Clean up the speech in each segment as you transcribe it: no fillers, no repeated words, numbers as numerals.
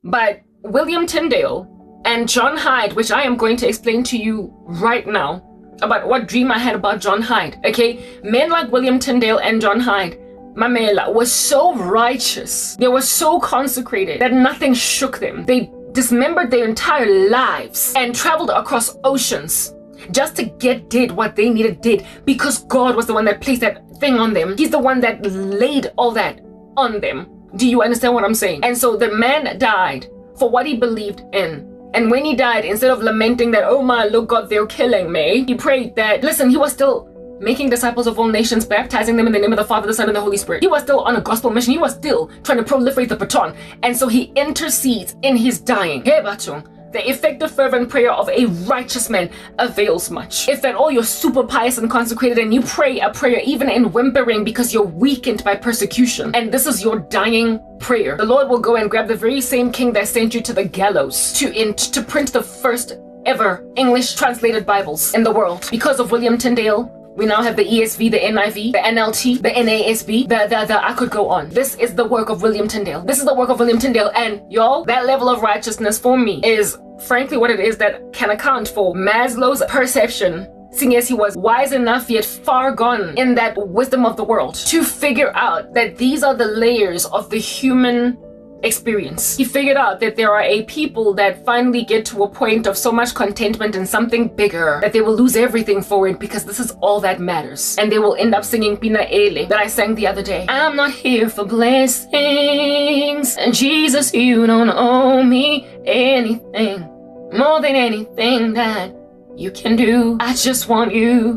But William Tyndale and John Hyde, which I am going to explain to you right now about what dream I had about John Hyde, okay? Men like William Tyndale and John Hyde, Mamela, was so righteous. They were so consecrated that nothing shook them. They dismembered their entire lives and traveled across oceans just to did what they needed did, because God was the one that placed that thing on them. He's the one that laid all that on them. Do you understand what I'm saying? And so the man died for what he believed in. And when he died, instead of lamenting that, oh my, look, God, they're killing me, he prayed that, listen, he was still making disciples of all nations, baptizing them in the name of the Father, the Son, and the Holy Spirit. He was still on a gospel mission. He was still trying to proliferate the baton. And so he intercedes in his dying. Hey, Bachung. The effective fervent prayer of a righteous man avails much. If at all you're super pious and consecrated and you pray a prayer even in whimpering because you're weakened by persecution, and this is your dying prayer, the Lord will go and grab the very same king that sent you to the gallows to print the first ever English translated Bibles in the world. Because of William Tyndale, we now have the ESV, the NIV, the NLT, the NASB, I could go on. This is the work of William Tyndale. This is the work of William Tyndale. And y'all, that level of righteousness for me is frankly what it is that can account for Maslow's perception, seeing as he was wise enough yet far gone in that wisdom of the world to figure out that these are the layers of the human experience. He figured out that there are a people that finally get to a point of so much contentment in something bigger that they will lose everything for it, because this is all that matters. And they will end up singing Pina Ele that I sang the other day. I'm not here for blessings, and Jesus, you don't owe me anything more than anything that you can do. I just want you.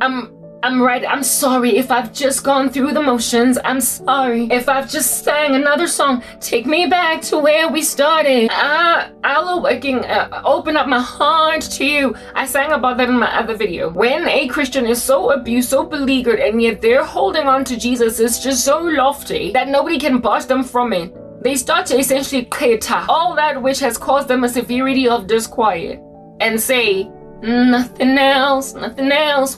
I'm sorry if I've just gone through the motions. I'm sorry if I've just sang another song. Take me back to where we started. I'll open up my heart to you. I sang about that in my other video. When a Christian is so abused, so beleaguered, and yet they're holding on to Jesus, it's just so lofty that nobody can budge them from it. They start to essentially keta all that which has caused them a severity of disquiet and say, nothing else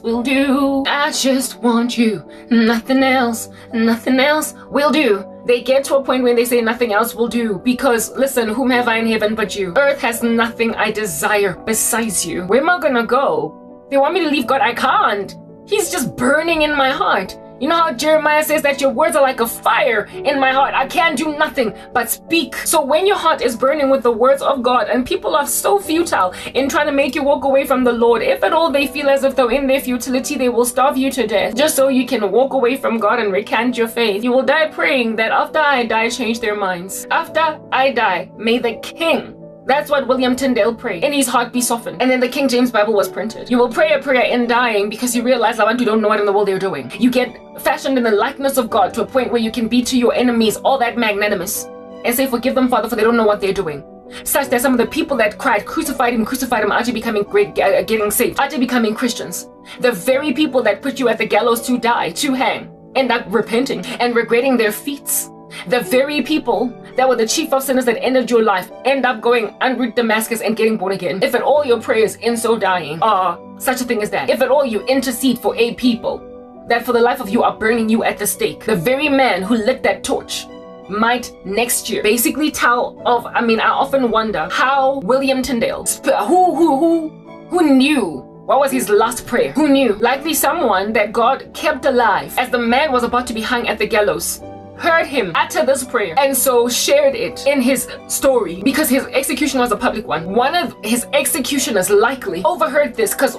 will do. I just want you. Nothing else will do. They get to a point when they say nothing else will do because, listen, whom have I in heaven but you? Earth has nothing I desire besides you. Where am I gonna go? They want me to leave God. I can't. He's just burning in my heart. You know how Jeremiah says that your words are like a fire in my heart. I can't do nothing but speak. So when your heart is burning with the words of God, and people are so futile in trying to make you walk away from the Lord, if at all they feel as if though in their futility they will starve you to death just so you can walk away from God and recant your faith, you will die praying that after I die, change their minds. After I die, may the King. That's what William Tyndale prayed, and his heart be softened. And then the King James Bible was printed. You will pray a prayer in dying because you realize that you don't know what in the world they're doing. You get fashioned in the likeness of God to a point where you can be to your enemies all that magnanimous and say, forgive them, Father, for they don't know what they're doing. Such that some of the people that cried, crucified him, after becoming great, getting saved, after becoming Christians. The very people that put you at the gallows to die, to hang, end up repenting and regretting their feats. The very people that were the chief of sinners that ended your life end up going en route Damascus and getting born again. If at all your prayers in so dying are such a thing as that, if at all you intercede for a people that for the life of you are burning you at the stake, the very man who lit that torch might next year basically tell of, I often wonder how William Tyndale, who knew what was his last prayer? Who knew? Likely someone that God kept alive as the man was about to be hung at the gallows, heard him utter this prayer and so shared it in his story, because his execution was a public one. One of his executioners likely overheard this, because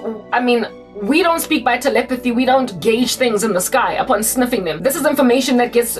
we don't speak by telepathy. We don't gauge things in the sky upon sniffing them. This is information that gets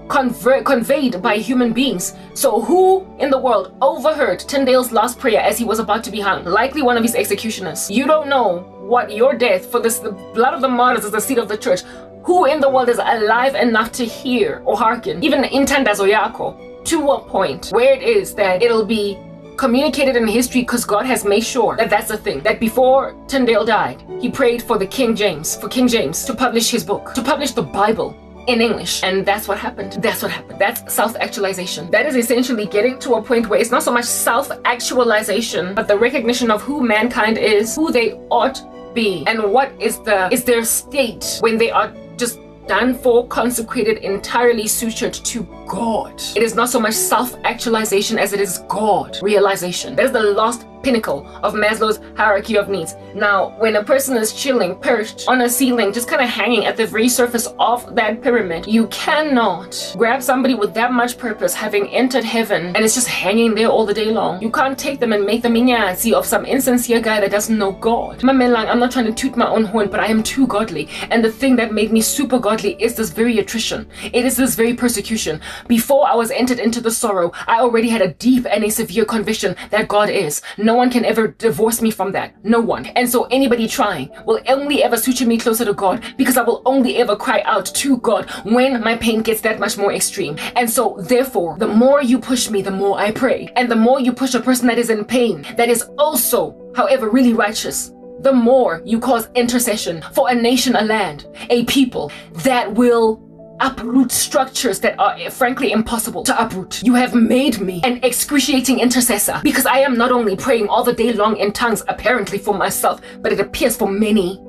conveyed by human beings. So who in the world overheard Tyndale's last prayer as he was about to be hung? Likely one of his executioners. You don't know what your death, for this, the blood of the martyrs is the seed of the church. Who in the world is alive enough to hear or hearken, even intandazo yako, to a point where it is that it'll be communicated in history, because God has made sure that that's a thing. That before Tyndale died, he prayed for King James to publish his book, to publish the Bible in English. And that's what happened. That's self-actualization. That is essentially getting to a point where it's not so much self-actualization, but the recognition of who mankind is, who they ought be, and what is their state when they are just done for, consecrated, entirely sutured to God. It is not so much self-actualization as it is God realization. That is the last pinnacle of Maslow's hierarchy of needs. Now, when a person is chilling, perched on a ceiling, just kind of hanging at the very surface of that pyramid, you cannot grab somebody with that much purpose, having entered heaven, and it's just hanging there all the day long. You can't take them and make them inyasi of some insincere guy that doesn't know God. Mamelang, I'm not trying to toot my own horn, but I am too godly. And the thing that made me super godly is this very attrition. It is this very persecution. Before I was entered into the sorrow, I already had a deep and a severe conviction that God is. No one can ever divorce me from that. No one. And so anybody trying will only ever suture me closer to God, because I will only ever cry out to God when my pain gets that much more extreme. And so therefore, the more you push me, the more I pray. And the more you push a person that is in pain, that is also, however, really righteous, the more you cause intercession for a nation, a land, a people that will uproot structures that are frankly impossible to uproot. You have made me an excruciating intercessor, because I am not only praying all the day long in tongues, apparently for myself, but it appears for many.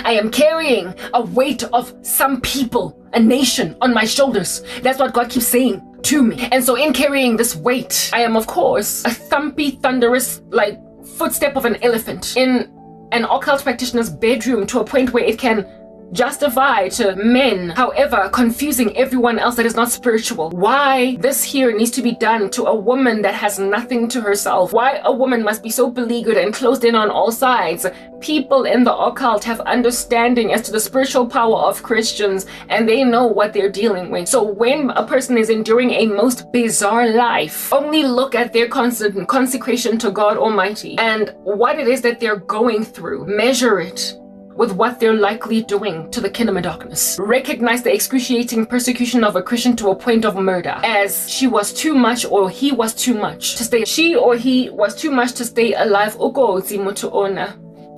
I am carrying a weight of some people, a nation, on my shoulders. That's what God keeps saying to me. And so in carrying this weight, I am of course a thumpy, thunderous, like footstep of an elephant in an occult practitioner's bedroom, to a point where it can justify to men, however, confusing everyone else that is not spiritual. Why this here needs to be done to a woman that has nothing to herself. Why a woman must be so beleaguered and closed in on all sides. People in the occult have understanding as to the spiritual power of Christians, and they know what they're dealing with. So when a person is enduring a most bizarre life, only look at their constant consecration to God Almighty and what it is that they're going through. Measure it with what they're likely doing to the kingdom of darkness. Recognize the excruciating persecution of a Christian to a point of murder, as she was too much or he was too much to stay. She or he was too much to stay alive.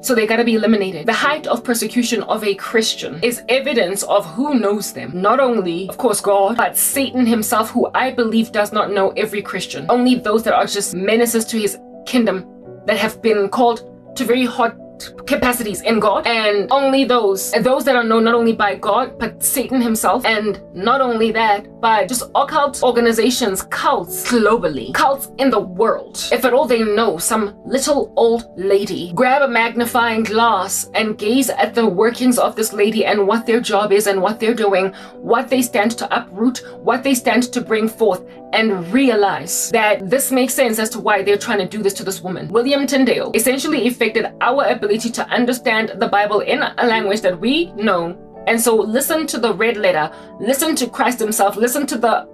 So they gotta be eliminated. The height of persecution of a Christian is evidence of who knows them. Not only, of course, God, but Satan himself, who I believe does not know every Christian. Only those that are just menaces to his kingdom, that have been called to very hot capacities in God, and only those that are known not only by God but Satan himself. And not only that, but just occult organizations, cults globally, cults in the world. If at all they know some little old lady, grab a magnifying glass and gaze at the workings of this lady and what their job is and what they're doing, what they stand to uproot, what they stand to bring forth, and realize that this makes sense as to why they're trying to do this to this woman. William Tyndale essentially affected our ability to understand the Bible in a language that we know. And so listen to the red letter, listen to Christ himself, listen to the,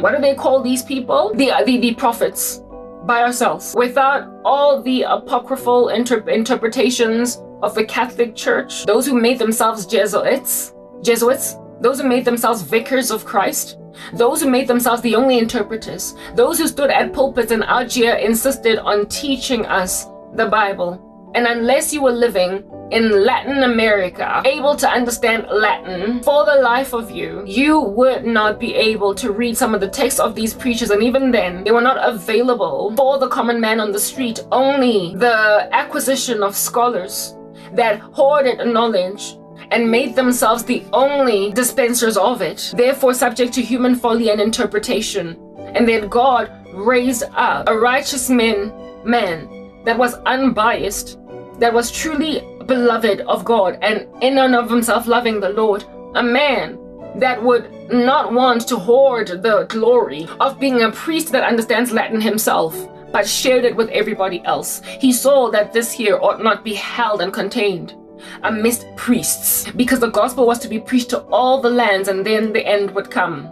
what do they call these people? The prophets by ourselves, without all the apocryphal interpretations of the Catholic Church, those who made themselves Jesuits, those who made themselves vicars of Christ, those who made themselves the only interpreters, those who stood at pulpits in Algiers insisted on teaching us the Bible. And unless you were living in Latin America, able to understand Latin for the life of you, you would not be able to read some of the texts of these preachers. And even then, they were not available for the common man on the street. Only the acquisition of scholars that hoarded knowledge and made themselves the only dispensers of it, therefore subject to human folly and interpretation. And then God raised up a righteous man that was unbiased, that was truly beloved of God, and in and of himself loving the Lord, a man that would not want to hoard the glory of being a priest that understands Latin himself, but shared it with everybody else. He saw that this here ought not be held and contained amidst priests, because the gospel was to be preached to all the lands, and then the end would come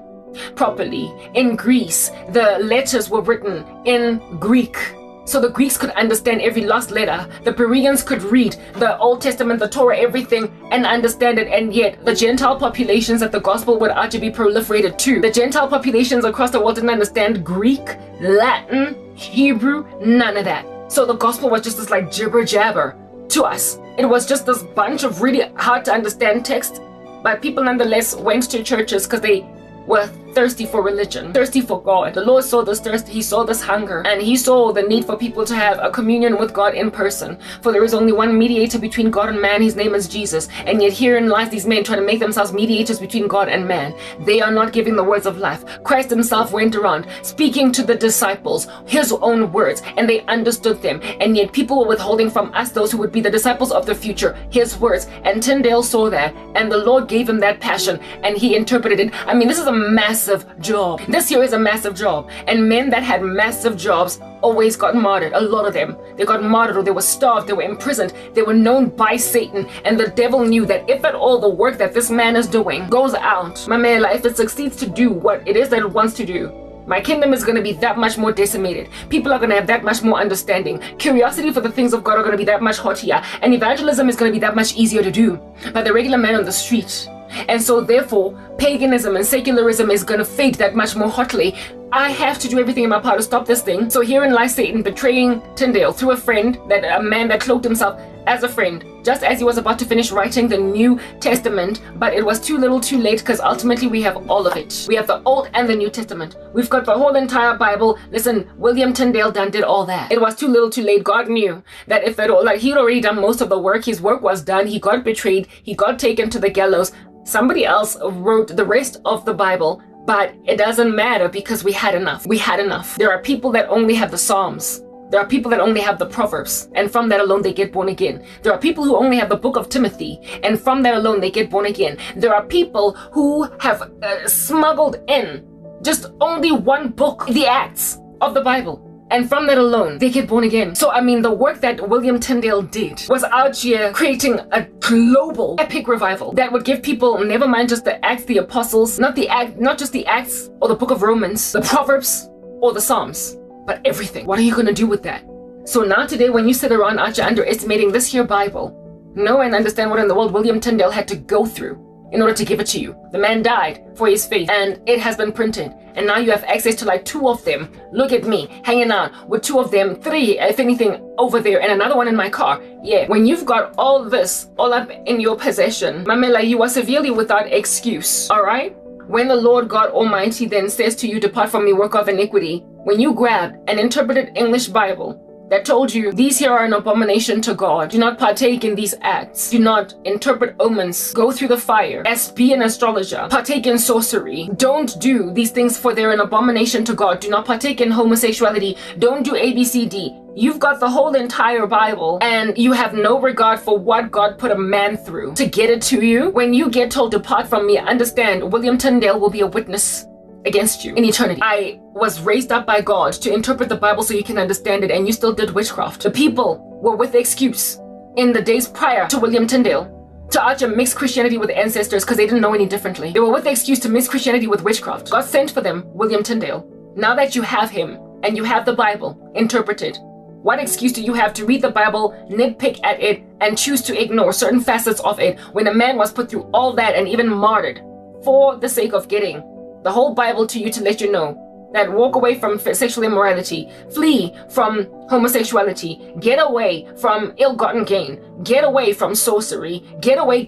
properly. In Greece, the letters were written in Greek, so the Greeks could understand every last letter. The Bereans could read the Old Testament, the Torah, everything, and understand it. And yet the Gentile populations that the gospel would actually be proliferated to, the Gentile populations across the world didn't understand Greek, Latin, Hebrew, none of that. So the gospel was just this like jibber jabber to us. It was just this bunch of really hard to understand text, but people nonetheless went to churches because they were thirsty for religion, thirsty for God. The Lord saw this thirst, he saw this hunger, and he saw the need for people to have a communion with God in person. For there is only one mediator between God and man, his name is Jesus. And yet herein lies these men trying to make themselves mediators between God and man. They are not giving the words of life. Christ himself went around speaking to the disciples his own words, and they understood them. And yet people were withholding from us, those who would be the disciples of the future, his words. And Tyndale saw that, and the Lord gave him that passion, and he interpreted it. I mean, this is a massive job. This here is a massive job. And men that had massive jobs always got martyred. A lot of them. They got martyred, or they were starved, they were imprisoned, they were known by Satan. And the devil knew that if at all the work that this man is doing goes out, Mamela, if it succeeds to do what it is that it wants to do, my kingdom is going to be that much more decimated. People are going to have that much more understanding. Curiosity for the things of God are going to be that much hotter. And evangelism is going to be that much easier to do by the regular man on the street. And so therefore, paganism and secularism is going to fade that much more hotly. I have to do everything in my power to stop this thing. So herein lies Satan betraying Tyndale through a friend, a man that cloaked himself as a friend, just as he was about to finish writing the New Testament. But it was too little too late, because ultimately we have all of it. We have the Old and the New Testament. We've got the whole entire Bible. Listen, William Tyndale did all that. It was too little too late. God knew that if it all, like, he'd already done most of the work. His work was done. He got betrayed. He got taken to the gallows. Somebody else wrote the rest of the Bible, but it doesn't matter, because we had enough. We had enough. There are people that only have the Psalms. There are people that only have the Proverbs, and from that alone they get born again. There are people who only have the book of Timothy, and from that alone they get born again. There are people who have smuggled in just only one book, the Acts of the Bible. And from that alone, they get born again. So, I mean, the work that William Tyndale did was out here creating a global epic revival that would give people, never mind just the Acts, the Apostles, not just the Acts or the book of Romans, the Proverbs or the Psalms, but everything. What are you going to do with that? So now today, when you sit around out here underestimating this here Bible, know and understand what in the world William Tyndale had to go through in order to give it to you. The man died for his faith, and it has been printed. And now you have access to like 2 of them. Look at me, hanging out with 2 of them, 3, if anything, over there, and another one in my car. Yeah, when you've got all this, all up in your possession, Mamela, you are severely without excuse, all right? When the Lord God Almighty then says to you, depart from me, work of iniquity, when you grab an interpreted English Bible that told you these here are an abomination to God, do not partake in these acts, do not interpret omens, go through the fire, be an astrologer, partake in sorcery, don't do these things for they're an abomination to God, do not partake in homosexuality, don't do ABCD. You've got the whole entire Bible, and you have no regard for what God put a man through to get it to you. When you get told depart from me, understand William Tyndale will be a witness against you in eternity. I was raised up by God to interpret the Bible so you can understand it, and you still did witchcraft. The people were with excuse in the days prior to William Tyndale to argue mix Christianity with ancestors because they didn't know any differently. They were with the excuse to mix Christianity with witchcraft. God sent for them William Tyndale. Now that you have him and you have the Bible interpreted, what excuse do you have to read the Bible, nitpick at it, and choose to ignore certain facets of it when a man was put through all that and even martyred for the sake of getting the whole Bible to you to let you know that walk away from sexual immorality, flee from homosexuality, get away from ill-gotten gain, get away from sorcery, get away.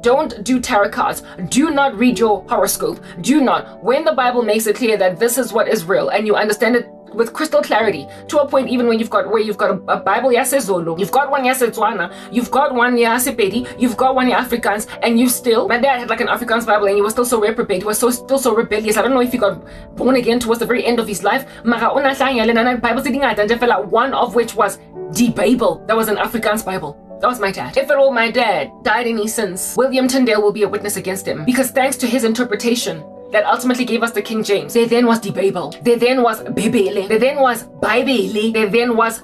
Don't do tarot cards. Do not read your horoscope. Do not. When the Bible makes it clear that this is what is real and you understand it with crystal clarity, to a point even when you've got a Bible yasezulu, you've got one yasetswana, you've got one yasepedi, you've got one Afrikaans, and you still, my dad had like an Afrikaans Bible and he was still so reprobate, he was still so rebellious. I don't know if he got born again towards the very end of his life, one of which was the Bible. That was an Afrikaans Bible. That was my dad. If at all my dad died in his sins, William Tyndale will be a witness against him, because thanks to his interpretation that ultimately gave us the King James, there then was the Bible, there then was Bibele, there then was Bible, there then was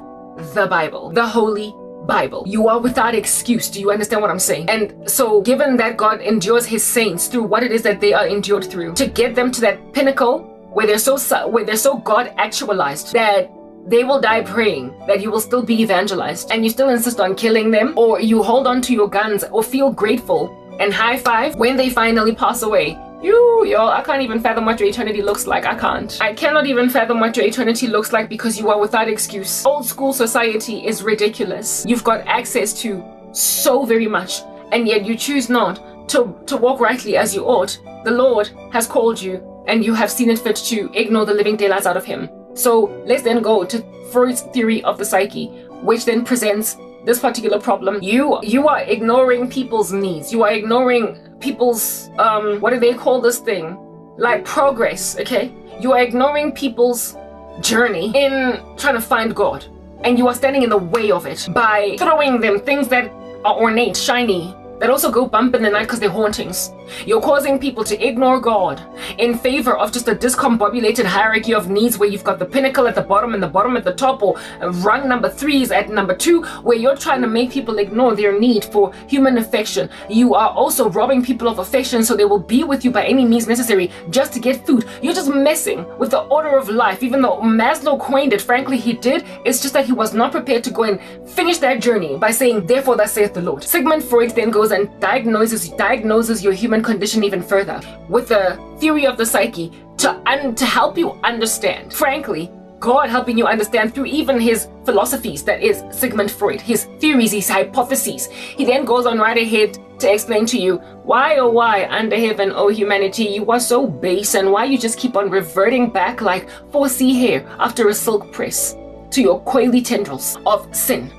the Bible, the Holy Bible. You are without excuse. Do you understand what I'm saying? And so given that God endures his saints through what it is that they are endured through, to get them to that pinnacle where they're so God actualized that they will die praying that you will still be evangelized, and you still insist on killing them, or you hold on to your guns, or feel grateful and high five when they finally pass away. Y'all, I can't even fathom what your eternity looks like. I cannot even fathom what your eternity looks like, because you are without excuse. Old school society is ridiculous. You've got access to so very much, and yet you choose not to walk rightly as you ought. The Lord has called you and you have seen it fit to ignore the living daylights out of him. So let's then go to Freud's theory of the psyche, which then presents this particular problem. You are ignoring people's needs. You are ignoring people's, what do they call this thing? Like progress, okay? You are ignoring people's journey in trying to find God. And you are standing in the way of it by throwing them things that are ornate, shiny, that also go bump in the night because they're hauntings. You're causing people to ignore God in favor of just a discombobulated hierarchy of needs where you've got the pinnacle at the bottom and the bottom at the top, or rung number 3 is at number 2, where you're trying to make people ignore their need for human affection. You are also robbing people of affection so they will be with you by any means necessary just to get food. You're just messing with the order of life. Even though Maslow coined it, frankly he did, it's just that he was not prepared to go and finish that journey by saying, therefore thus saith the Lord. Sigmund Freud then goes and diagnoses your human condition even further with the theory of the psyche to help you understand. Frankly, God helping you understand through even his philosophies, that is Sigmund Freud, his theories, his hypotheses. He then goes on right ahead to explain to you why, oh why, under heaven, oh humanity, you are so base, and why you just keep on reverting back like 4C hair after a silk press to your coily tendrils of sin.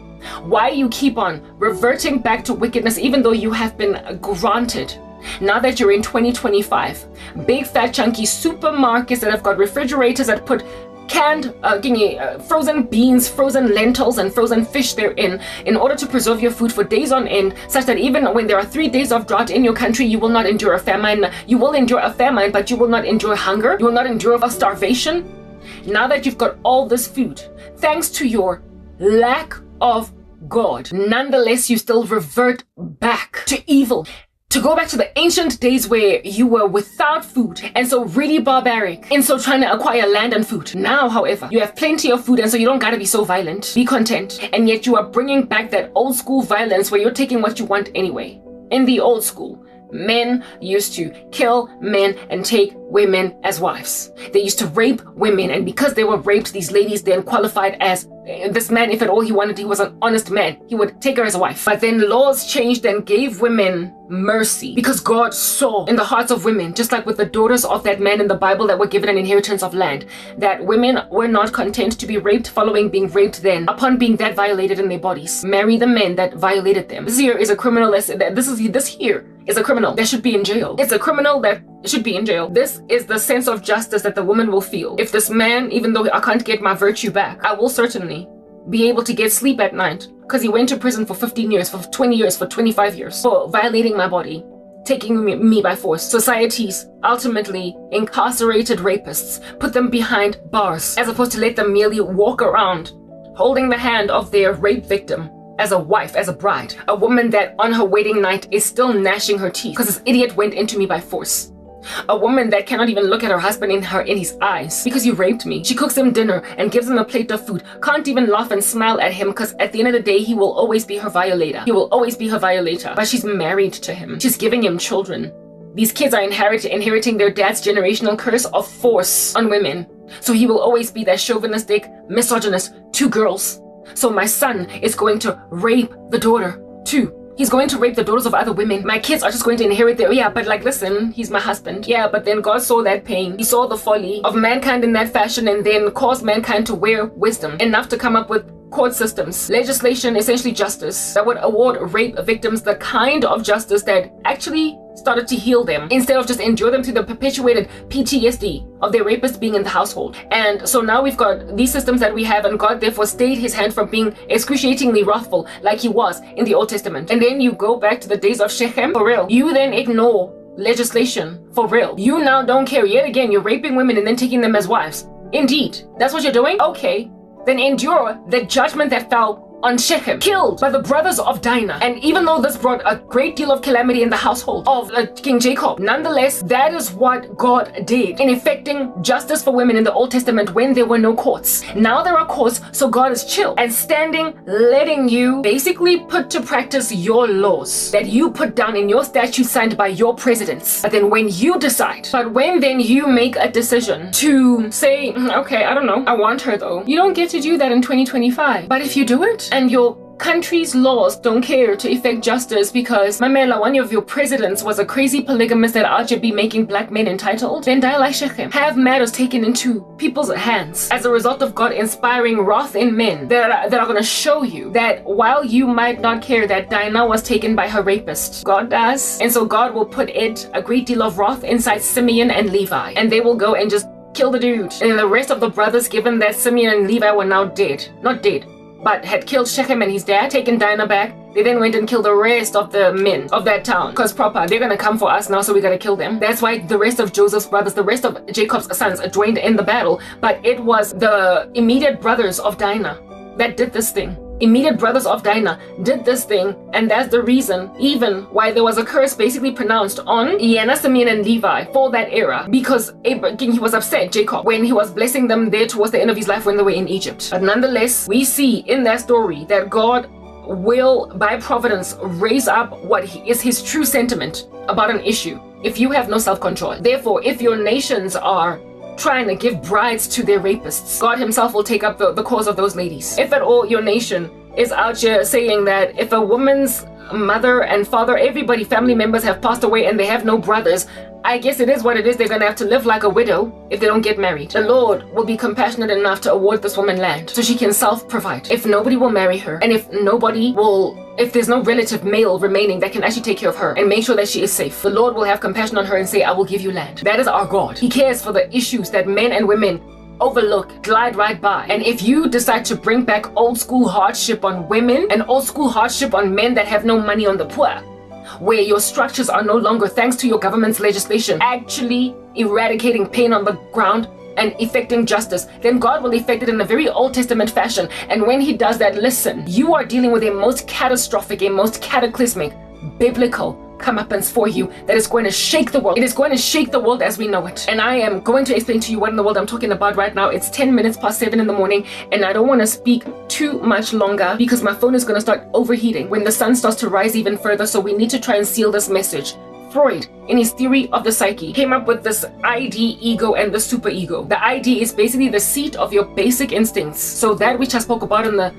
Why you keep on reverting back to wickedness even though you have been granted, now that you're in 2025, big fat chunky supermarkets that have got refrigerators that put canned frozen beans, frozen lentils, and frozen fish therein in order to preserve your food for days on end, such that even when there are 3 days of drought in your country, you will not endure a famine. You will endure a famine, but you will not endure hunger. You will not endure a starvation. Now that you've got all this food, thanks to your lack of God, nonetheless you still revert back to evil, to go back to the ancient days where you were without food and so really barbaric and so trying to acquire land and food. Now, however, you have plenty of food and so you don't gotta be so violent. Be content. And yet you are bringing back that old school violence where you're taking what you want anyway. In the old school, men used to kill men and take women as wives. They used to rape women, and because they were raped, these ladies then qualified as this man, if at all he wanted, he was an honest man, he would take her as a wife. But then laws changed and gave women mercy because God saw in the hearts of women, just like with the daughters of that man in the Bible that were given an inheritance of land, that women were not content to be raped following being raped then, upon being that violated in their bodies. Marry the men that violated them. This here is a criminal. This here is a criminal that should be in jail. It's a criminal that should be in jail. This is the sense of justice that the woman will feel. If this man, even though I can't get my virtue back, I will certainly be able to get sleep at night because he went to prison for 15 years, for 20 years, for 25 years for violating my body, taking me by force. Societies ultimately incarcerated rapists, put them behind bars as opposed to let them merely walk around holding the hand of their rape victim as a wife, as a bride, a woman that on her wedding night is still gnashing her teeth because this idiot went into me by force. A woman that cannot even look at her husband in his eyes because you raped me. She cooks him dinner and gives him a plate of food. Can't even laugh and smile at him because at the end of the day, he will always be her violator. He will always be her violator. But she's married to him. She's giving him children. These kids are inheriting their dad's generational curse of force on women. So he will always be that chauvinistic, misogynist, 2 girls. So my son is going to rape the daughter too. He's going to rape the daughters of other women. My kids are just going to inherit their, yeah, but like, listen, he's my husband. Yeah, but then God saw that pain. He saw the folly of mankind in that fashion and then caused mankind to wear wisdom enough to come up with court systems, legislation, essentially justice, that would award rape victims the kind of justice that actually started to heal them instead of just endure them through the perpetuated PTSD of their rapist being in the household. And so now we've got these systems that we have, and God therefore stayed his hand from being excruciatingly wrathful like he was in the Old Testament. And then you go back to the days of Shechem, for real. You then ignore legislation, for real. You now don't care. Yet again, you're raping women and then taking them as wives. Indeed, that's what you're doing? Okay. Then endure the judgment that fell on Shechem, killed by the brothers of Dinah. And even though this brought a great deal of calamity in the household of King Jacob, nonetheless, that is what God did in effecting justice for women in the Old Testament when there were no courts. Now there are courts, so God is chill and standing, letting you basically put to practice your laws that you put down in your statutes signed by your presidents. But then when you decide, then you make a decision to say, okay, I don't know, I want her though. You don't get to do that in 2025. But if you do it, and you're countries' laws don't care to effect justice because Mamela, one of your presidents, was a crazy polygamist that ought to be making black men entitled, then die like Shechem. Have matters taken into people's hands as a result of God inspiring wrath in men that are going to show you that while you might not care that Dinah was taken by her rapist, God does. And so God will put a great deal of wrath inside Simeon and Levi, and they will go and just kill the dude. And the rest of the brothers, given that Simeon and Levi were now dead, not dead, but had killed Shechem and his dad, taken Dinah back, they then went and killed the rest of the men of that town. Because proper, they're gonna come for us now, so we gotta kill them. That's why the rest of Joseph's brothers, the rest of Jacob's sons joined in the battle. But it was the immediate brothers of Dinah that did this thing. Immediate brothers of Dinah did this thing, and that's the reason even why there was a curse basically pronounced on Yena, Simeon, and Levi for that era, because he was upset, Jacob, when he was blessing them there towards the end of his life when they were in Egypt. But nonetheless, we see in that story that God will, by providence, raise up what is his true sentiment about an issue if you have no self-control. Therefore, if your nations are trying to give brides to their rapists, God himself will take up the cause of those ladies. If at all your nation is out here saying that if a woman's mother and father, everybody, family members have passed away and they have no brothers, I guess it is what it is. They're going to have to live like a widow if they don't get married. The Lord will be compassionate enough to award this woman land so she can self-provide. If nobody will marry her, and if there's no relative male remaining that can actually take care of her and make sure that she is safe, the Lord will have compassion on her and say, I will give you land. That is our God. He cares for the issues that men and women overlook, glide right by. And if you decide to bring back old school hardship on women and old school hardship on men that have no money on the poor, where your structures are no longer, thanks to your government's legislation, actually eradicating pain on the ground and effecting justice, then God will effect it in a very Old Testament fashion. And when he does that, listen, you are dealing with a most catastrophic, a most cataclysmic, biblical comeuppance for you that is going to shake the world. It is going to shake the world as we know it. And I am going to explain to you what in the world I'm talking about right now. It's 10 minutes past 7 in the morning, and I don't want to speak too much longer because my phone is going to start overheating when the sun starts to rise even further. So we need to try and seal this message. Freud, in his theory of the psyche, came up with this ID, ego, and the superego. The ID is basically the seat of your basic instincts. So that which I spoke about in the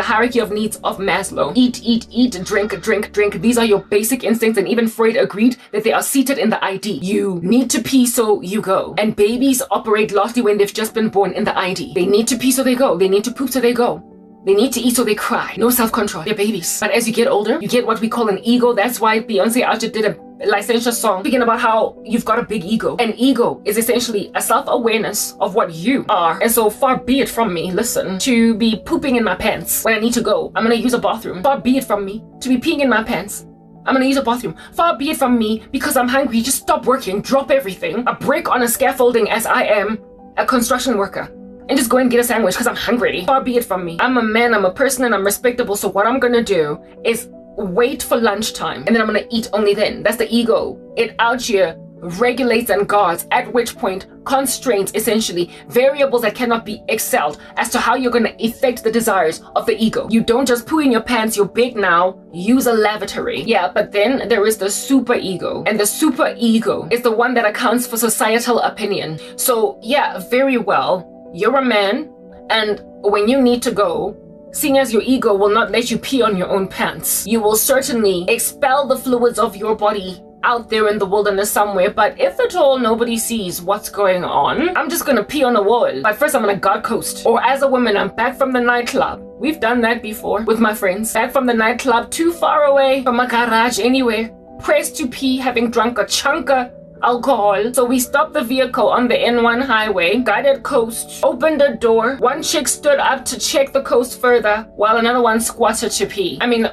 hierarchy of needs of Maslow. Eat, eat, eat, drink, drink, drink. These are your basic instincts, and even Freud agreed that they are seated in the ID. You need to pee, so you go. And babies operate largely when they've just been born in the ID. They need to pee, so they go. They need to poop, so they go. They need to eat, so they cry. No self-control. They're babies. But as you get older, you get what we call an ego. That's why Beyonce Archer did a licentious song speaking about how you've got a big ego. An ego is essentially a self-awareness of what you are. And so far be it from me, listen, to be pooping in my pants when I need to go. I'm gonna use a bathroom. Far be it from me to be peeing in my pants. I'm gonna use a bathroom. Far be it from me because I'm hungry. Just stop working, drop everything, a break on a scaffolding as I am a construction worker, and just go and get a sandwich because I'm hungry. Far be it from me. I'm a man, I'm a person, and I'm respectable. So what I'm gonna do is wait for lunchtime, and then I'm gonna eat only then. That's the ego. It out here regulates and guards, at which point constraints, essentially variables that cannot be excelled as to how you're gonna effect the desires of the ego. You don't just poo in your pants, you're big now, use a lavatory. Yeah, but then there is the super ego, and the super ego is the one that accounts for societal opinion. So yeah, very well, you're a man, and when you need to go, seeing as your ego will not let you pee on your own pants, you will certainly expel the fluids of your body out there in the wilderness somewhere. But if at all nobody sees what's going on, I'm just gonna pee on a wall. But first I'm gonna God coast. Or as a woman, I'm back from the nightclub. We've done that before with my friends. Back from the nightclub, too far away from a garage anywhere. Pressed to pee, having drunk a chunk of alcohol. So we stopped the vehicle on the N1 highway, guided coast, opened the door. One chick stood up to check the coast further while another one squatted to pee. I mean,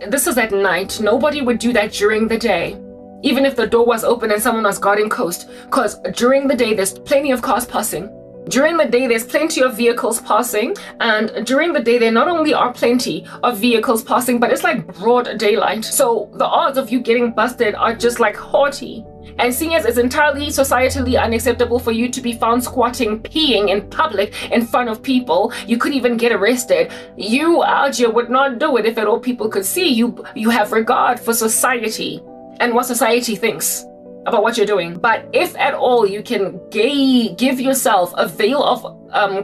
this is at night. Nobody would do that during the day, even if the door was open and someone was guarding coast, because during the day there's plenty of cars passing. During the day, there's plenty of vehicles passing, and during the day, there not only are plenty of vehicles passing, but it's like broad daylight. So the odds of you getting busted are just like haughty. And seeing as it's entirely societally unacceptable for you to be found squatting, peeing in public in front of people, you could even get arrested. You out here would not do it if at all people could see you. You have regard for society and what society thinks about what you're doing. But if at all you can give yourself a veil of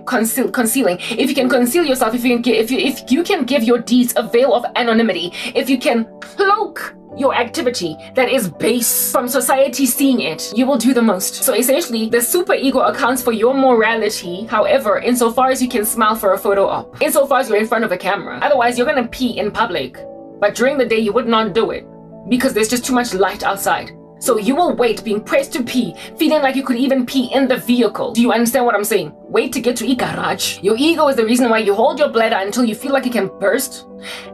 concealing, if you can conceal yourself, if you can give your deeds a veil of anonymity, if you can cloak your activity that is base from society seeing it, you will do the most. So essentially, the superego accounts for your morality, however, insofar as you can smile for a photo op, insofar as you're in front of a camera. Otherwise, you're gonna pee in public, but during the day you would not do it because there's just too much light outside. So you will wait, being pressed to pee, feeling like you could even pee in the vehicle. Do you understand what I'm saying? Wait to get to a garage. Your ego is the reason why you hold your bladder until you feel like it can burst.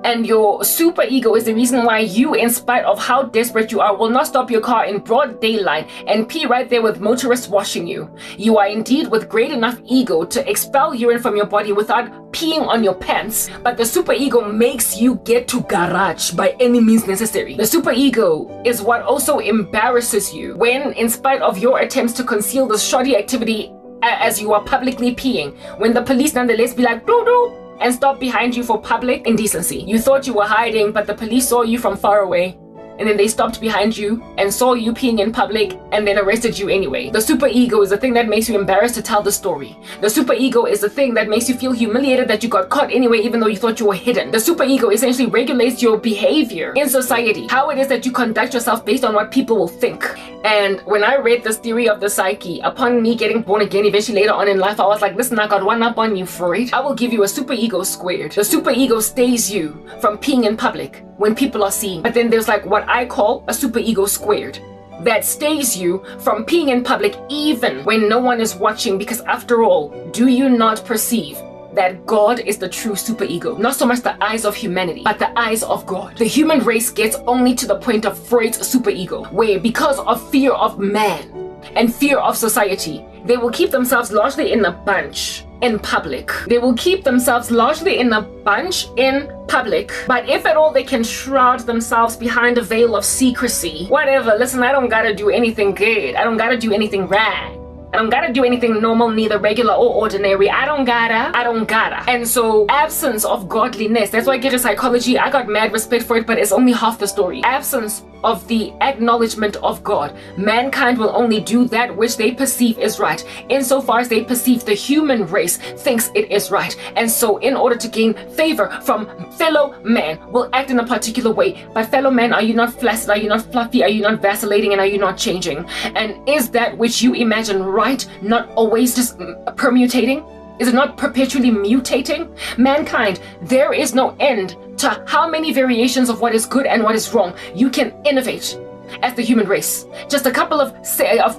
And your super ego is the reason why you, in spite of how desperate you are, will not stop your car in broad daylight and pee right there with motorists watching you. You are indeed with great enough ego to expel urine from your body without peeing on your pants. But the super ego makes you get to garage by any means necessary. The super ego is what also embarrasses you when, in spite of your attempts to conceal the shoddy activity as you are publicly peeing, when the police nonetheless be like, doo-doo, and stop behind you for public indecency. You thought you were hiding, but the police saw you from far away. And then they stopped behind you and saw you peeing in public and then arrested you anyway. The superego is the thing that makes you embarrassed to tell the story. The superego is the thing that makes you feel humiliated that you got caught anyway, even though you thought you were hidden. The superego essentially regulates your behavior in society, how it is that you conduct yourself based on what people will think. And when I read this theory of the psyche, upon me getting born again eventually later on in life, I was like, listen, I got one up on you, Freud. I will give you a superego squared. The superego stays you from peeing in public when people are seeing. But then there's like what I call a superego squared that stays you from peeing in public even when no one is watching, because after all, do you not perceive that God is the true superego? Not so much the eyes of humanity, but the eyes of God. The human race gets only to the point of Freud's superego, where because of fear of man and fear of society, they will keep themselves largely in a bunch in public. They will keep themselves largely in a bunch in public, but if at all they can shroud themselves behind a veil of secrecy, whatever, listen, I don't gotta do anything good. I don't gotta do anything right. I don't gotta do anything normal, neither regular or ordinary. I don't gotta. And so absence of godliness, that's why I get a psychology. I got mad respect for it, but it's only half the story. Absence of the acknowledgement of God. Mankind will only do that which they perceive is right, insofar as they perceive the human race thinks it is right. And so in order to gain favor from fellow man, will act in a particular way. But fellow man, are you not flaccid? Are you not fluffy? Are you not vacillating? And are you not changing? And is that which you imagine right not always just permutating? Is it not perpetually mutating? Mankind, there is no end to how many variations of what is good and what is wrong you can innovate as the human race. Just a couple of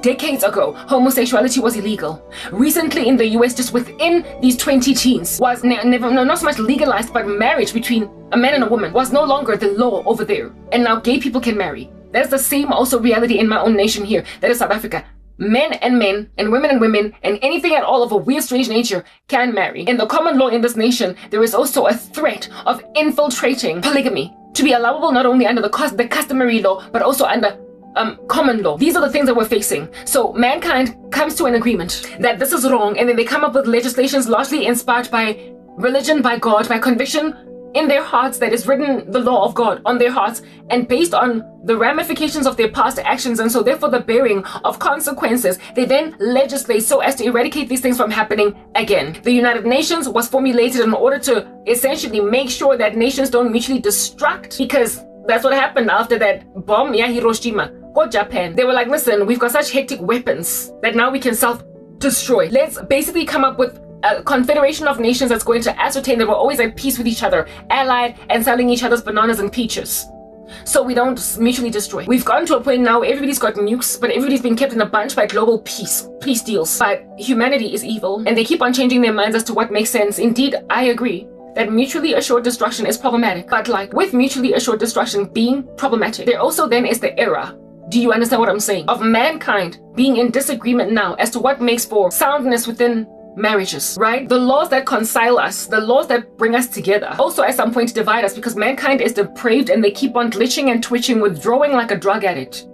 decades ago, homosexuality was illegal. Recently in the US, just within these 20 teens, was not so much legalized, but marriage between a man and a woman was no longer the law over there. And now gay people can marry. That is the same also reality in my own nation here, that is South Africa. Men and women, and anything at all of a weird, strange nature can marry. In the common law in this nation, there is also a threat of infiltrating polygamy to be allowable not only under the customary law, but also under common law. These are the things that we're facing. So mankind comes to an agreement that this is wrong, and then they come up with legislations largely inspired by religion, by God, by conviction in their hearts that is written the law of God on their hearts, and based on the ramifications of their past actions, and so therefore the bearing of consequences, they then legislate so as to eradicate these things from happening again. The United Nations was formulated in order to essentially make sure that nations don't mutually destruct, because that's what happened after that bomb, Hiroshima, or Japan. They were like, listen, we've got such hectic weapons that now we can self-destroy. Let's basically come up with a confederation of nations that's going to ascertain that we're always at peace with each other, allied and selling each other's bananas and peaches, so we don't mutually destroy. We've gotten to a point now where everybody's got nukes, but everybody's been kept in a bunch by global peace deals. But humanity is evil, and they keep on changing their minds as to what makes sense. Indeed, I agree that mutually assured destruction is problematic, but like with mutually assured destruction being problematic, there also then is the era, do you understand what I'm saying, of mankind being in disagreement now as to what makes for soundness within marriages, right? The laws that reconcile us, the laws that bring us together, also at some point divide us, because mankind is depraved and they keep on glitching and twitching, withdrawing like a drug addict,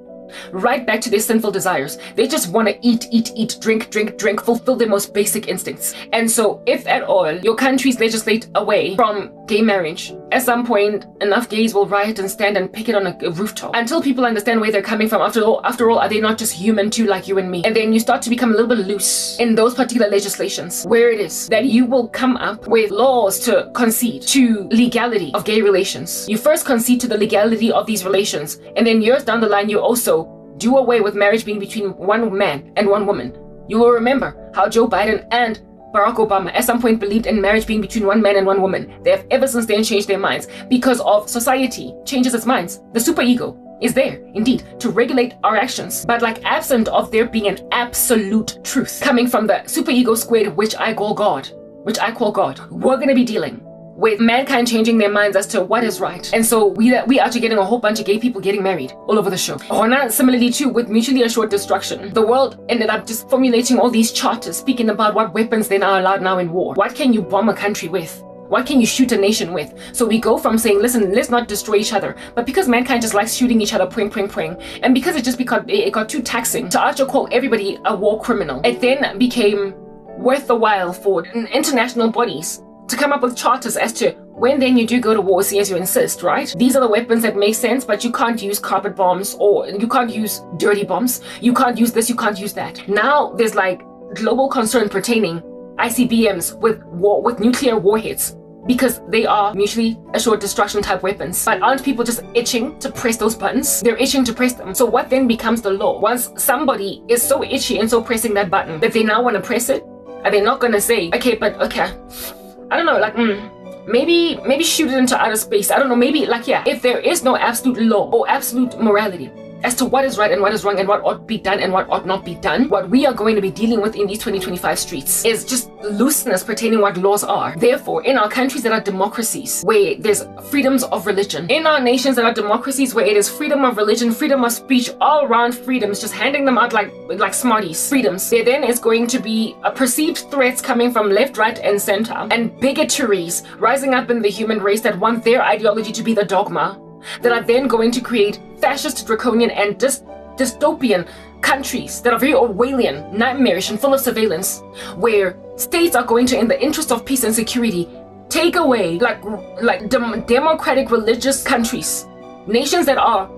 right back to their sinful desires. They just want to eat, drink, fulfill their most basic instincts. And so if at all your countries legislate away from gay marriage. At some point, enough gays will riot and stand and picket on a rooftop until people understand where they're coming from. After all, are they not just human too, like you and me? And then you start to become a little bit loose in those particular legislations, where it is that you will come up with laws to concede to legality of gay relations. You first concede to the legality of these relations, and then years down the line, you also do away with marriage being between one man and one woman. You will remember how Joe Biden and Barack Obama at some point believed in marriage being between one man and one woman. They have ever since then changed their minds because of society changes its minds. The superego is there, indeed, to regulate our actions, but like absent of there being an absolute truth coming from the superego squared, which I call God, we're going to be dealing with mankind changing their minds as to what is right. And so we are getting a whole bunch of gay people getting married all over the show. Or not similarly too, with mutually assured destruction. The world ended up just formulating all these charters speaking about what weapons they're now allowed now in war. What can you bomb a country with? What can you shoot a nation with? So we go from saying, listen, let's not destroy each other. But because mankind just likes shooting each other, pring, and because it got too taxing to actually call everybody a war criminal, it then became worth the while for international bodies to come up with charters as to when then you do go to war, see as you insist, right? These are the weapons that make sense, but you can't use carpet bombs or you can't use dirty bombs. You can't use this, you can't use that. Now there's like global concern pertaining ICBMs with nuclear warheads because they are mutually assured destruction type weapons. But aren't people just itching to press those buttons? They're itching to press them. So what then becomes the law? Once somebody is so itchy and so pressing that button that they now want to press it, are they not going to say, okay, I don't know, like, maybe shoot it into outer space. I don't know, maybe, like, yeah, if there is no absolute law or absolute morality as to what is right and what is wrong and what ought to be done and what ought not be done, what we are going to be dealing with in these 2025 streets is just looseness pertaining what laws are. Therefore, in our countries that are democracies, where there's freedoms of religion, in our nations that are democracies where it is freedom of religion, freedom of speech, all around freedoms, just handing them out like smarties, freedoms, there then is going to be a perceived threats coming from left, right, and center, and bigotries rising up in the human race that want their ideology to be the dogma, that are then going to create fascist, draconian, and dystopian countries that are very Orwellian, nightmarish, and full of surveillance, where states are going to, in the interest of peace and security, take away democratic religious countries, nations that are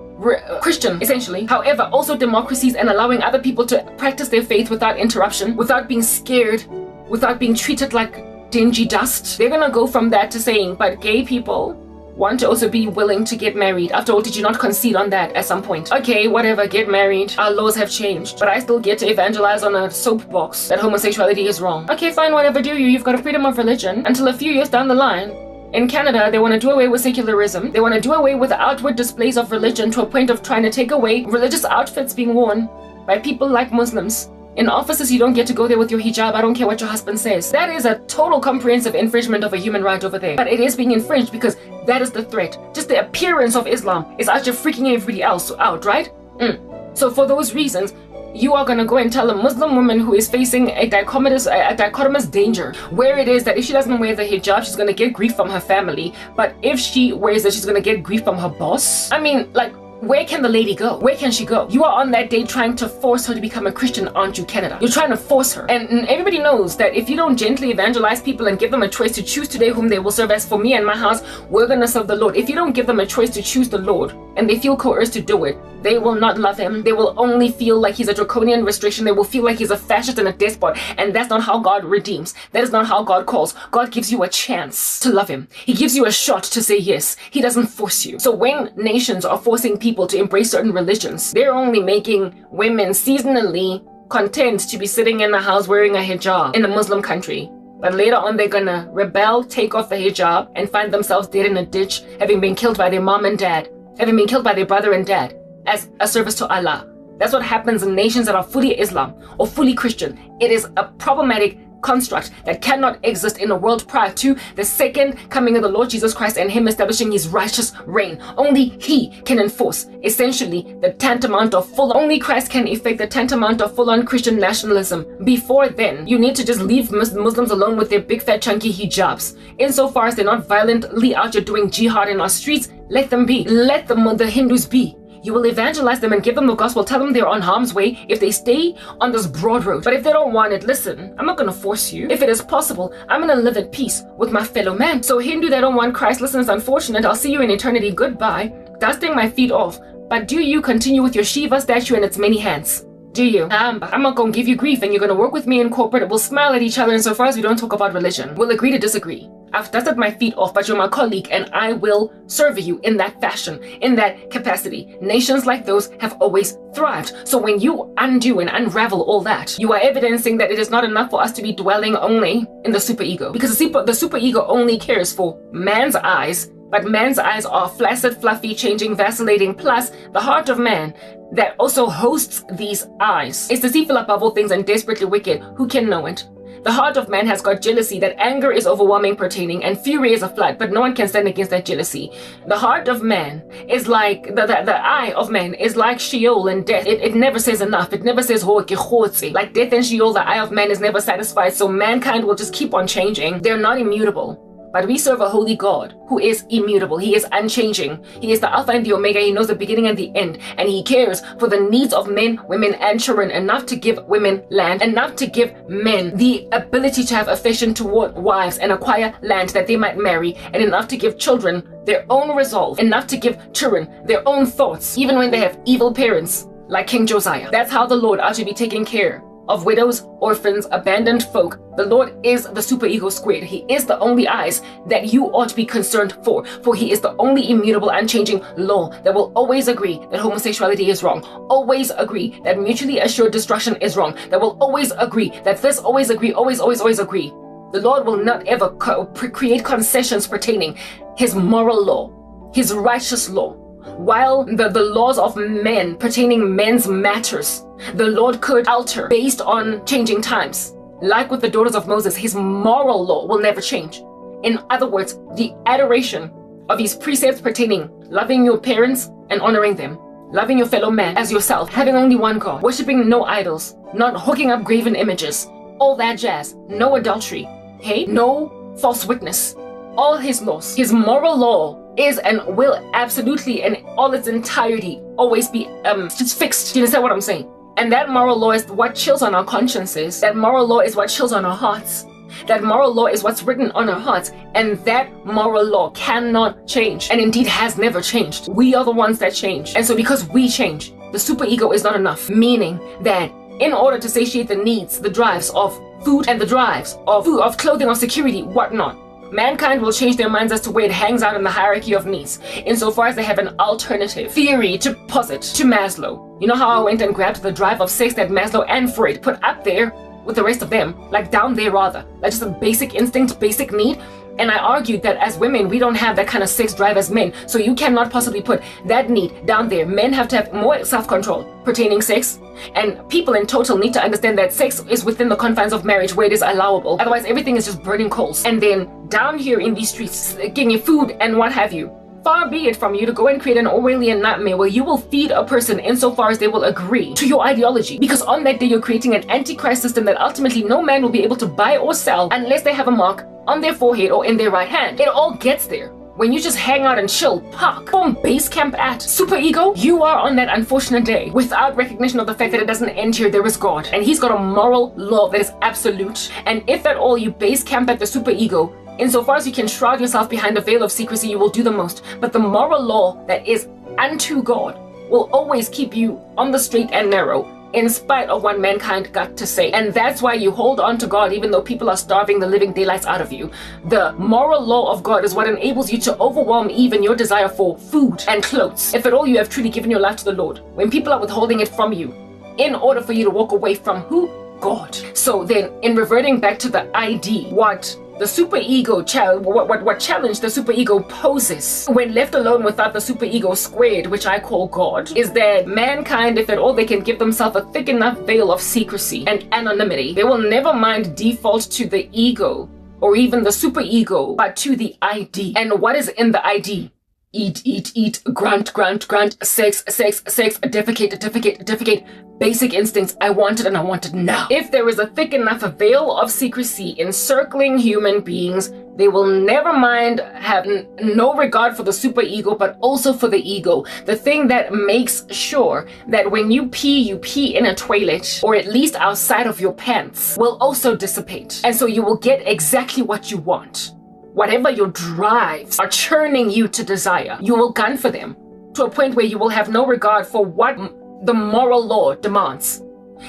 Christian, essentially, however, also democracies, and allowing other people to practice their faith without interruption, without being scared, without being treated like dingy dust. They're gonna go from that to saying, but gay people want to also be willing to get married. After all, did you not concede on that at some point? Okay, whatever, get married. Our laws have changed, but I still get to evangelize on a soapbox that homosexuality is wrong. Okay, fine, whatever, do you? You've got a freedom of religion until a few years down the line. In Canada, they want to do away with secularism. They want to do away with the outward displays of religion to a point of trying to take away religious outfits being worn by people like Muslims. In offices, you don't get to go there with your hijab. I don't care what your husband says. That is a total comprehensive infringement of a human right over there. But it is being infringed because that is the threat. Just the appearance of Islam is actually freaking everybody else out, right? So for those reasons, you are going to go and tell a Muslim woman who is facing a dichotomous danger, where it is that if she doesn't wear the hijab, she's going to get grief from her family. But if she wears it, she's going to get grief from her boss. I mean, like, where can the lady go? Where can she go? You are on that day trying to force her to become a Christian, aren't you, Canada? You're trying to force her. And everybody knows that if you don't gently evangelize people and give them a choice to choose today whom they will serve, as for me and my house, we're going to serve the Lord. If you don't give them a choice to choose the Lord and they feel coerced to do it, they will not love him. They will only feel like he's a draconian restriction. They will feel like he's a fascist and a despot. And that's not how God redeems. That is not how God calls. God gives you a chance to love him. He gives you a shot to say yes. He doesn't force you. So when nations are forcing people to embrace certain religions, they're only making women seasonally content to be sitting in the house wearing a hijab in a Muslim country. But later on, they're gonna rebel, take off the hijab, and find themselves dead in a ditch, having been killed by their mom and dad, having been killed by their brother and dad, as a service to Allah. That's what happens in nations that are fully Islam or fully Christian. It is a problematic construct that cannot exist in a world prior to the second coming of the Lord Jesus Christ and him establishing his righteous reign. Only he can enforce essentially the tantamount of only Christ can effect the tantamount of full-on Christian nationalism. Before then, you need to just leave Muslims alone with their big fat chunky hijabs. Insofar as they're not violently out here doing jihad in our streets, let them be. Let the Hindus be. You will evangelize them and give them the gospel. Tell them they're on harm's way if they stay on this broad road. But if they don't want it, listen, I'm not going to force you. If it is possible, I'm going to live at peace with my fellow man. So Hindu that don't want Christ, listen, it's unfortunate. I'll see you in eternity. Goodbye. Dusting my feet off. But do you continue with your Shiva statue and its many hands? Do you? I'm not going to give you grief, and you're going to work with me in corporate. We'll smile at each other insofar as we don't talk about religion. We'll agree to disagree. I've dusted my feet off, but you're my colleague, and I will serve you in that fashion, in that capacity. Nations like those have always thrived. So when you undo and unravel all that, you are evidencing that it is not enough for us to be dwelling only in the superego. Because the superego only cares for man's eyes, but man's eyes are flaccid, fluffy, changing, vacillating, plus the heart of man that also hosts these eyes is deceitful above all things and desperately wicked. Who can know it? The heart of man has got jealousy, that anger is overwhelming, pertaining, and fury is a flood, but no one can stand against that jealousy. The heart of man is like, the eye of man is like Sheol and death. It never says enough. It never says, like death and Sheol, the eye of man is never satisfied, so mankind will just keep on changing. They're not immutable. But we serve a holy God who is immutable. He is unchanging. He is the Alpha and the Omega. He knows the beginning and the end. And he cares for the needs of men, women, and children, enough to give women land, enough to give men the ability to have affection toward wives and acquire land that they might marry, and enough to give children their own resolve, enough to give children their own thoughts, even when they have evil parents like King Josiah. That's how the Lord ought to be taking care of widows, orphans, abandoned folk. The Lord is the superego squared. He is the only eyes that you ought to be concerned for he is the only immutable, unchanging law that will always agree that homosexuality is wrong, always agree that mutually assured destruction is wrong, that will always agree that this, always agree, always agree. The Lord will not ever create concessions pertaining his moral law, his righteous law. While the laws of men pertaining men's matters, the Lord could alter based on changing times. Like with the daughters of Moses, his moral law will never change. In other words, the adoration of his precepts pertaining loving your parents and honoring them, loving your fellow man as yourself, having only one God, worshiping no idols, not hooking up graven images, all that jazz, no adultery, hey, no false witness. All his laws, his moral law is and will absolutely in all its entirety always be just fixed. Do you understand what I'm saying? And that moral law is what chills on our consciences. That moral law is what chills on our hearts. That moral law is what's written on our hearts. And that moral law cannot change, and indeed has never changed. We are the ones that change. And so because we change, the superego is not enough. Meaning that in order to satiate the needs, the drives of food and the drives of food, of clothing, of security, whatnot, mankind will change their minds as to where it hangs out in the hierarchy of needs, insofar as they have an alternative theory to posit to Maslow. You know how I went and grabbed the drive of sex that Maslow and Freud put up there with the rest of them, like down there rather, like just a basic instinct, basic need. And I argued that as women, we don't have that kind of sex drive as men, so you cannot possibly put that need down there. Men have to have more self-control pertaining sex, and people in total need to understand that sex is within the confines of marriage where it is allowable. Otherwise, everything is just burning coals. And then down here in these streets, getting you food and what have you. Far be it from you to go and create an Orwellian nightmare where you will feed a person insofar as they will agree to your ideology. Because on that day, you're creating an antichrist system that ultimately no man will be able to buy or sell unless they have a mark on their forehead or in their right hand. It all gets there when you just hang out and chill, park, boom, base camp at superego. You are on that unfortunate day without recognition of the fact that it doesn't end here. There is God, and he's got a moral law that is absolute. And if at all you base camp at the superego, insofar as you can shroud yourself behind a veil of secrecy, you will do the most. But the moral law that is unto God will always keep you on the straight and narrow, in spite of what mankind got to say. And that's why you hold on to God even though people are starving the living daylights out of you. The moral law of God is what enables you to overwhelm even your desire for food and clothes, if at all you have truly given your life to the Lord, when people are withholding it from you in order for you to walk away from who? God. So then, in reverting back to the ID, what the superego what challenge the superego poses when left alone without the superego squared, which I call God, is that mankind, if at all they can give themselves a thick enough veil of secrecy and anonymity, they will never mind default to the ego or even the superego, but to the ID. And what is in the ID? Eat, grunt, sex, defecate, basic instincts. I want it and I want it now. If there is a thick enough veil of secrecy encircling human beings, They will never mind, have no regard for the superego, but also for the ego. The thing that makes sure that when you pee in a toilet, or at least outside of your pants, will also dissipate. And so you will get exactly what you want. Whatever your drives are churning you to desire, you will gun for them to a point where you will have no regard for what the moral law demands.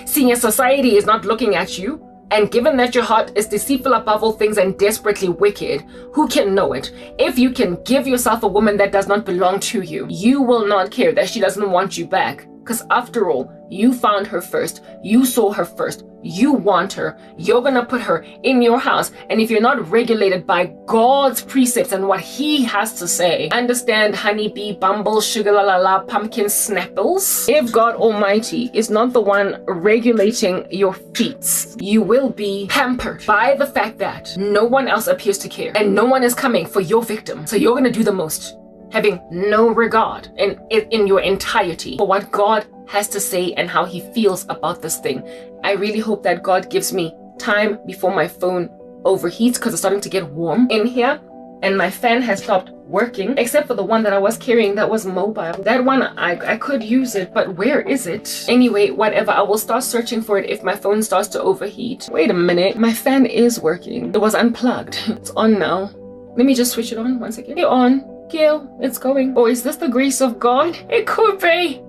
Seeing as society is not looking at you, and given that your heart is deceitful above all things and desperately wicked, who can know it? If you can give yourself a woman that does not belong to you, you will not care that she doesn't want you back. Because after all, you found her first. You saw her first. You want her. You're going to put her in your house. And if you're not regulated by God's precepts and what he has to say, understand, honeybee, bumble, sugar, la la la, pumpkin, snapples. If God Almighty is not the one regulating your feet, you will be hampered by the fact that no one else appears to care and no one is coming for your victim. So you're going to do the most, having no regard in your entirety for what God has to say and how he feels about this thing. I really hope that God gives me time before my phone overheats, because it's starting to get warm in here and my fan has stopped working, except for the one that I was carrying that was mobile. That one, I could use it, but where is it? Anyway, whatever, I will start searching for it if my phone starts to overheat. Wait a minute, my fan is working. It was unplugged. It's on now. Let me just switch it on one second. You're on. Gail, it's going. Or is this the grace of God? It could be.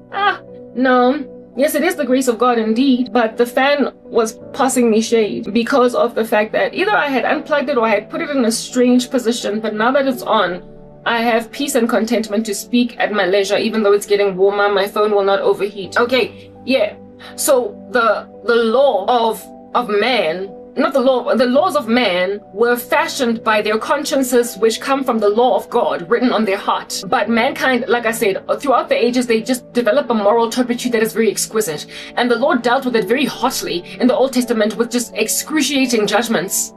No. Yes, it is the grace of God indeed, but the fan was passing me shade because of the fact that either I had unplugged it or I had put it in a strange position, but now that it's on, I have peace and contentment to speak at my leisure. Even though it's getting warmer, my phone will not overheat. Okay, yeah. So the law of man, not the law, the laws of man were fashioned by their consciences, which come from the law of God written on their heart. But mankind, like I said, throughout the ages, they just develop a moral turpitude that is very exquisite. And the Lord dealt with it very hotly in the Old Testament with just excruciating judgments.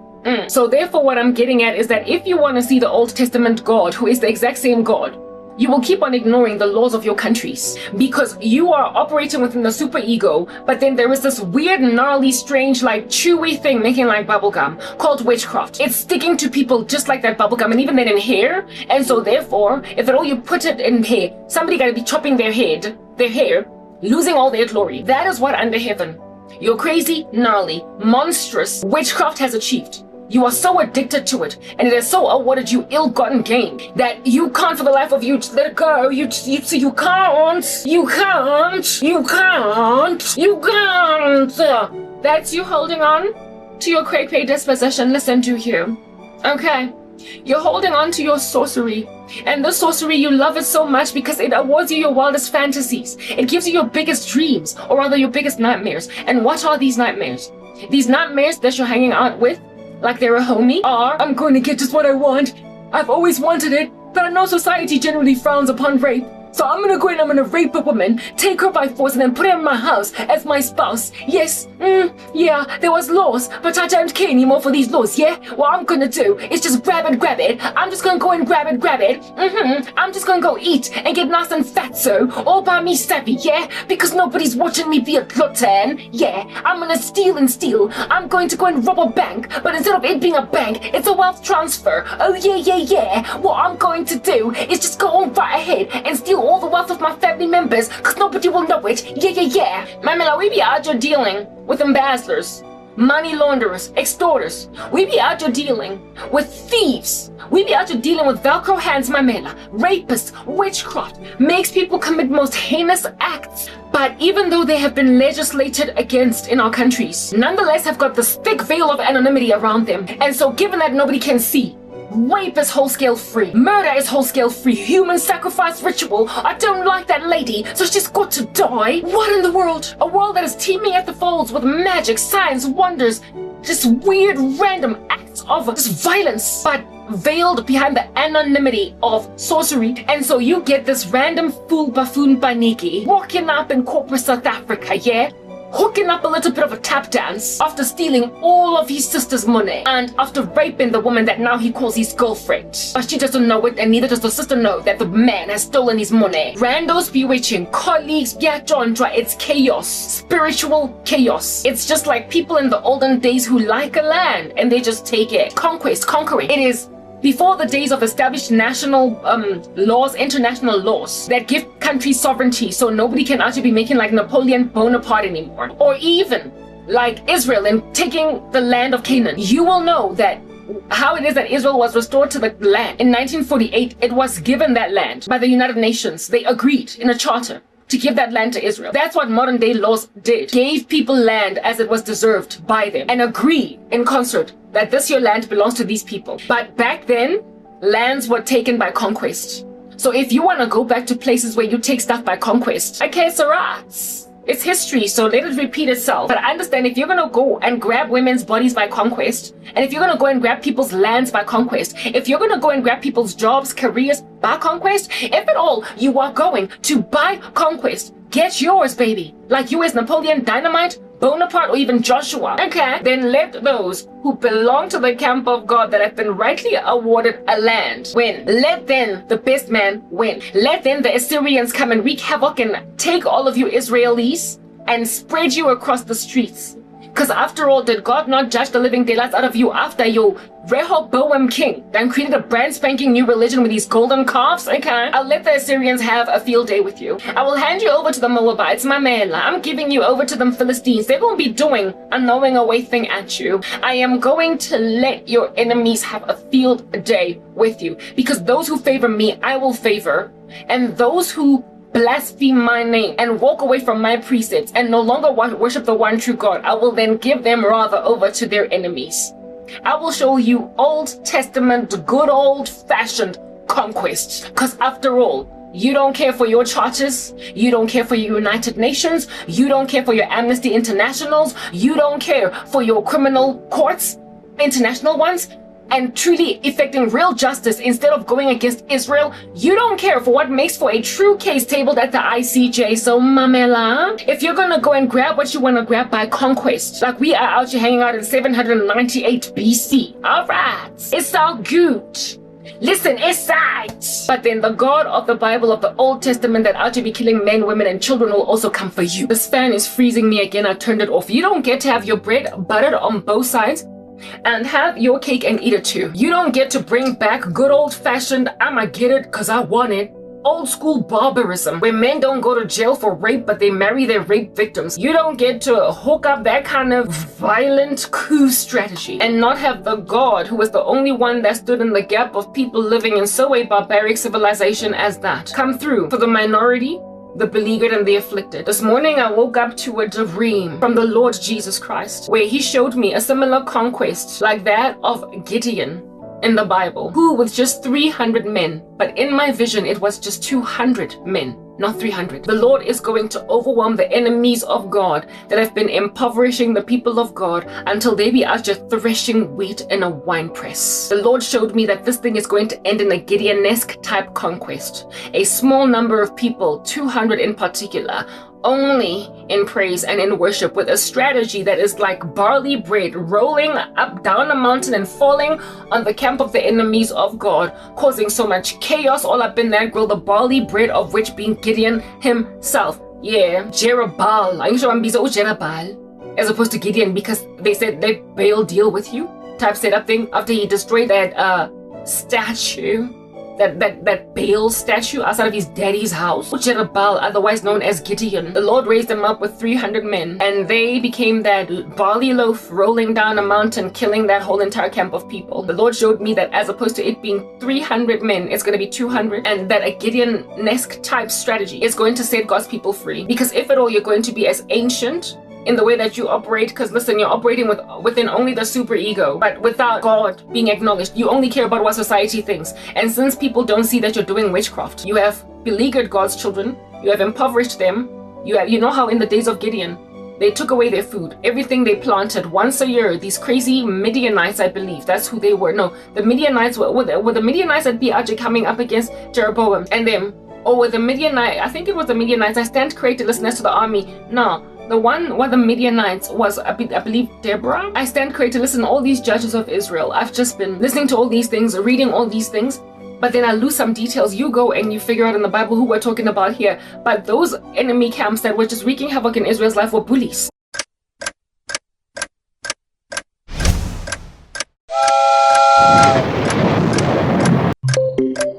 So therefore, what I'm getting at is that if you want to see the Old Testament God, who is the exact same God, you will keep on ignoring the laws of your countries because you are operating within the superego, but then there is this weird, gnarly, strange, like chewy thing making like bubblegum called witchcraft. It's sticking to people just like that bubblegum, and even then in hair. And so therefore, if at all you put it in hair, somebody gotta be chopping their hair, losing all their glory. That is what under heaven your crazy, gnarly, monstrous witchcraft has achieved. You are so addicted to it, and it has so awarded you ill-gotten gain that you can't for the life of you let it go. You can't. That's you holding on to your cray-cray disposition. Listen to you. Okay. You're holding on to your sorcery. And the sorcery, you love it so much because it awards you your wildest fantasies. It gives you your biggest dreams, or rather your biggest nightmares. And what are these nightmares? These nightmares that you're hanging out with, like they're a homie, are, I'm going to get just what I want. I've always wanted it, but I know society generally frowns upon rape. So I'm gonna go and I'm gonna rape a woman, take her by force, and then put her in my house as my spouse. Yes, yeah, there was laws, but I don't care anymore for these laws, yeah? What I'm gonna do is just grab it. I'm just gonna go and grab it. I'm just gonna go eat and get nice and fatso, all by me savvy, yeah? Because nobody's watching me be a glutton, yeah? I'm gonna steal and steal. I'm going to go and rob a bank, but instead of it being a bank, it's a wealth transfer. Oh yeah. What I'm going to do is just go on right ahead and steal all the wealth of my family members, because nobody will know it. Yeah. Mamela, we be out here dealing with embezzlers, money launderers, extorters. We be out here dealing with thieves. We be out here dealing with Velcro hands, Mamela, rapists, witchcraft, makes people commit most heinous acts. But even though they have been legislated against in our countries, nonetheless have got this thick veil of anonymity around them. And so given that nobody can see, rape is whole-scale free. Murder is whole-scale free. Human sacrifice ritual. I don't like that lady, so she's got to die. What in the world? A world that is teeming at the folds with magic, science, wonders, just weird, random acts of just violence, but veiled behind the anonymity of sorcery. And so you get this random fool buffoon Baniki walking up in corporate South Africa, yeah? Hooking up a little bit of a tap dance after stealing all of his sister's money and after raping the woman that now he calls his girlfriend. But she doesn't know it, and neither does the sister know that the man has stolen his money. Randos bewitching, colleagues, Jandra, it's chaos. Spiritual chaos. It's just like people in the olden days who like a land and they just take it. Conquest, conquering. It is before the days of established national laws, international laws that give countries sovereignty, so nobody can actually be making like Napoleon Bonaparte anymore, or even like Israel and taking the land of Canaan, you will know that how it is that Israel was restored to the land. In 1948, it was given that land by the United Nations. They agreed in a charter to give that land to Israel. That's what modern day laws did. Gave people land as it was deserved by them and agree in concert that this your land belongs to these people. But back then, lands were taken by conquest. So if you want to go back to places where you take stuff by conquest, okay, Sarats. It's history, so let it repeat itself. But I understand if you're going to go and grab women's bodies by conquest, and if you're going to go and grab people's lands by conquest, if you're going to go and grab people's jobs, careers by conquest, if at all you are going to buy conquest, get yours, baby. Like you as Napoleon Dynamite, Bonaparte, or even Joshua. Okay, then let those who belong to the camp of God that have been rightly awarded a land win. Let then the best man win. Let then the Assyrians come and wreak havoc and take all of you Israelis and spread you across the streets. Because after all, did God not judge the living daylights out of you after you Rehoboam king then created a brand spanking new religion with these golden calves? Okay, I'll let the Assyrians have a field day with you. I will hand you over to the Moabites, my man. I'm giving you over to them Philistines. They're going to be doing a knowing away thing at you. I am going to let your enemies have a field day with you, because those who favor me, I will favor, and those who blaspheme my name and walk away from my precepts and no longer worship the one true God, I will then give them rather over to their enemies. I will show you Old Testament, good old-fashioned conquest. Because after all, you don't care for your charters, you don't care for your United Nations, you don't care for your Amnesty Internationals, you don't care for your criminal courts, international ones, and truly effecting real justice instead of going against Israel. You don't care for what makes for a true case tabled at the ICJ. So, Mamela, if you're gonna go and grab what you want to grab by conquest, like we are out here hanging out in 798 BC, all right, it's all good. Listen, it's right. But then the God of the Bible of the Old Testament that ought to be killing men, women, and children will also come for you. This fan is freezing me again. I turned it off. You don't get to have your bread buttered on both sides and have your cake and eat it too. You don't get to bring back good old-fashioned I'ma get it cause I want it old school barbarism where men don't go to jail for rape but they marry their rape victims. You don't get to hook up that kind of violent coup strategy and not have the God who is the only one that stood in the gap of people living in so a barbaric civilization as that come through for the minority, the beleaguered, and the afflicted. This morning I woke up to a dream from the Lord Jesus Christ where he showed me a similar conquest like that of Gideon in the Bible, who with just 300 men, but in my vision it was just 200 men, not 300. The Lord is going to overwhelm the enemies of God that have been impoverishing the people of God until they be out here threshing wheat in a winepress. The Lord showed me that this thing is going to end in a Gideon-esque type conquest. A small number of people, 200 in particular, only in praise and in worship, with a strategy that is like barley bread rolling up down a mountain and falling on the camp of the enemies of God, causing so much chaos all up in that grill, the barley bread of which being Gideon himself. Yeah, Jerubbaal. I'm sure I'm Jerubbaal as opposed to Gideon, because they said they Baal deal with you type setup thing after he destroyed that statue. That Baal statue outside of his daddy's house, Jerubbaal, otherwise known as Gideon. The Lord raised him up with 300 men, and they became that barley loaf rolling down a mountain, killing that whole entire camp of people. The Lord showed me that as opposed to it being 300 men, it's going to be 200, and that a Gideon-esque type strategy is going to set God's people free. Because if at all you're going to be as ancient in the way that you operate, because listen, you're operating within only the super ego, but without God being acknowledged. You only care about what society thinks. And since people don't see that you're doing witchcraft, you have beleaguered God's children, you have impoverished them, you know how in the days of Gideon, they took away their food, everything they planted once a year. These crazy Midianites, I believe, that's who they were. No, the Midianites were the Midianites that be actually coming up against Jeroboam and them. Or with the Midianites, I think it was the Midianites, I stand corrected, listeners to the army. No, the one where the Midianites was, I believe, Deborah. I stand corrected, listen, all these judges of Israel. I've just been listening to all these things, reading all these things, but then I lose some details. You go and you figure out in the Bible who we're talking about here. But those enemy camps that were just wreaking havoc in Israel's life were bullies. you.